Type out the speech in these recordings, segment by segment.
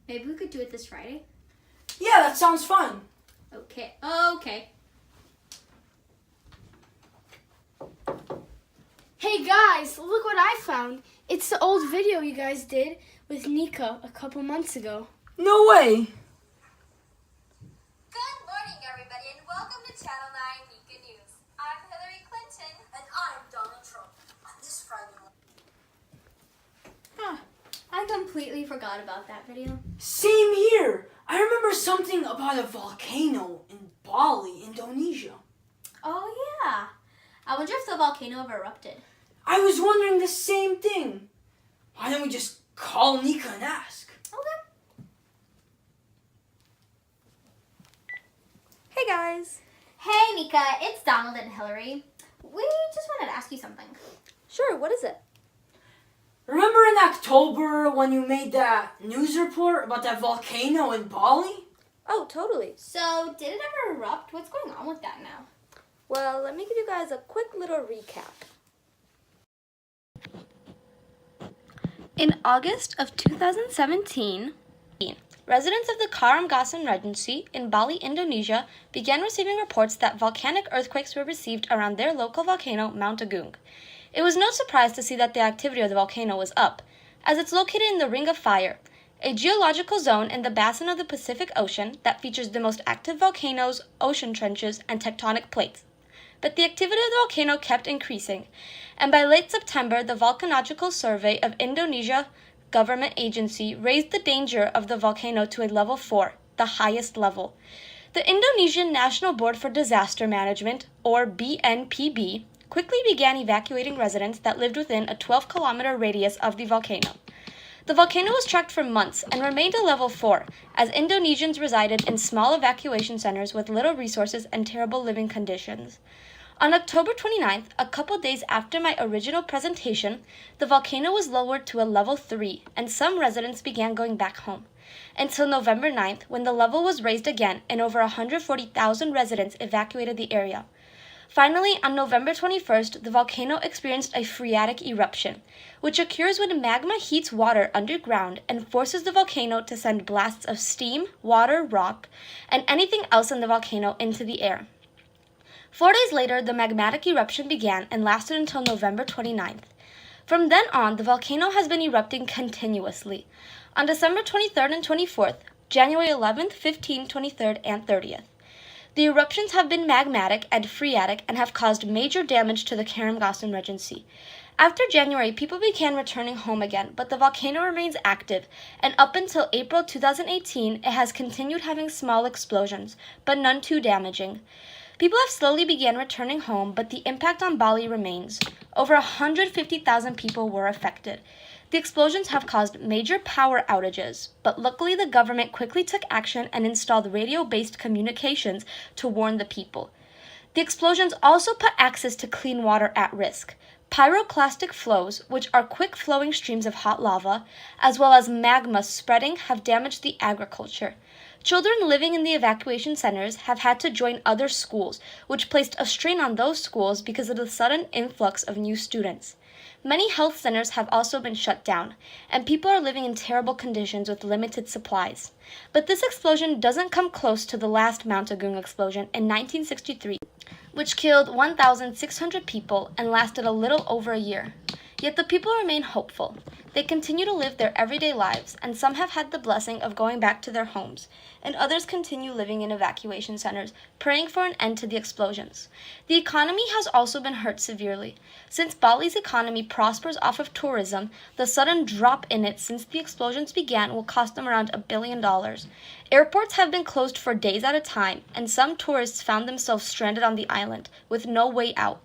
Maybe we could do it this Friday? Yeah, that sounds fun. Okay. Hey guys, look what I found. It's the old video you guys did with Nikka a couple months ago. No way. Good morning, everybody, and welcome to Channel 9 Nikka News. I'm Hillary Clinton. And I'm Donald Trump. On this Friday morning. I completely forgot about that video. Same here. I remember something about a volcano in Bali, Indonesia. Oh yeah. I wonder if the volcano ever erupted. I was wondering the same thing. Why don't we just call Nikka and ask? Okay. Hey guys! Hey Nikka, it's Donald and Hillary. We just wanted to ask you something. Sure, what is it? Remember in October when you made that news report about that volcano in Bali? Oh, totally. So, did it ever erupt? What's going on with that now? Well, let me give you guys a quick little recap. In August of 2017, residents of the Karamgasan Regency in Bali, Indonesia, began receiving reports that volcanic earthquakes were received around their local volcano, Mount Agung. It was no surprise to see that the activity of the volcano was up, as it's located in the Ring of Fire, a geological zone in the basin of the Pacific Ocean that features the most active volcanoes, ocean trenches, and tectonic plates. But the activity of the volcano kept increasing, and by late September, the Volcanological Survey of Indonesia government agency raised the danger of the volcano to a level 4, the highest level. The Indonesian National Board for Disaster Management, or BNPB, quickly began evacuating residents that lived within a 12-kilometer radius of the volcano. The volcano was tracked for months and remained a level 4, as Indonesians resided in small evacuation centers with little resources and terrible living conditions. On October 29th, a couple days after my original presentation, the volcano was lowered to a level 3, and some residents began going back home. Until November 9th, when the level was raised again and over 140,000 residents evacuated the area. Finally, on November 21st, the volcano experienced a phreatic eruption, which occurs when magma heats water underground and forces the volcano to send blasts of steam, water, rock, and anything else in the volcano into the air. 4 days later, the magmatic eruption began and lasted until November 29th. From then on, the volcano has been erupting continuously. On December 23rd and 24th, January 11th, 15th, 23rd, and 30th. The eruptions have been magmatic and phreatic and have caused major damage to the Karamgasan Regency. After January, people began returning home again, but the volcano remains active, and up until April 2018, it has continued having small explosions, but none too damaging. People have slowly began returning home, but the impact on Bali remains. Over 150,000 people were affected. The explosions have caused major power outages, but luckily the government quickly took action and installed radio-based communications to warn the people. The explosions also put access to clean water at risk. Pyroclastic flows, which are quick-flowing streams of hot lava, as well as magma spreading, have damaged the agriculture. Children living in the evacuation centers have had to join other schools, which placed a strain on those schools because of the sudden influx of new students. Many health centers have also been shut down, and people are living in terrible conditions with limited supplies. But this explosion doesn't come close to the last Mount Agung explosion in 1963, which killed 1,600 people and lasted a little over a year. Yet the people remain hopeful. They continue to live their everyday lives, and some have had the blessing of going back to their homes, and others continue living in evacuation centers, praying for an end to the explosions. The economy has also been hurt severely. Since Bali's economy prospers off of tourism, the sudden drop in it since the explosions began will cost them around $1 billion. Airports have been closed for days at a time, and some tourists found themselves stranded on the island, with no way out.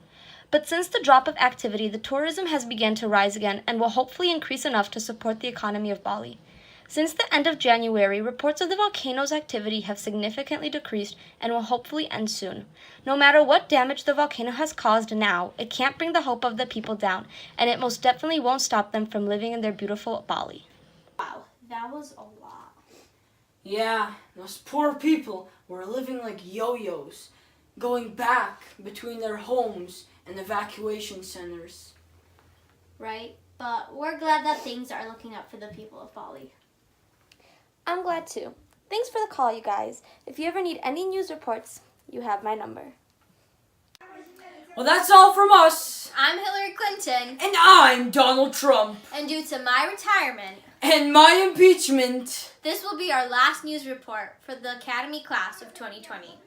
But since the drop of activity, the tourism has begun to rise again and will hopefully increase enough to support the economy of Bali. Since the end of January, reports of the volcano's activity have significantly decreased and will hopefully end soon. No matter what damage the volcano has caused now, it can't bring the hope of the people down, and it most definitely won't stop them from living in their beautiful Bali. Wow, that was a lot. Yeah, those poor people were living like yo-yos, going back between their homes and evacuation centers. Right? But we're glad that things are looking up for the people of Bali. I'm glad too. Thanks for the call, you guys. If you ever need any news reports, you have my number. Well, that's all from us. I'm Hillary Clinton, And I'm Donald Trump. and due to my retirement, And my impeachment. this will be our last news report for the Academy class of 2020.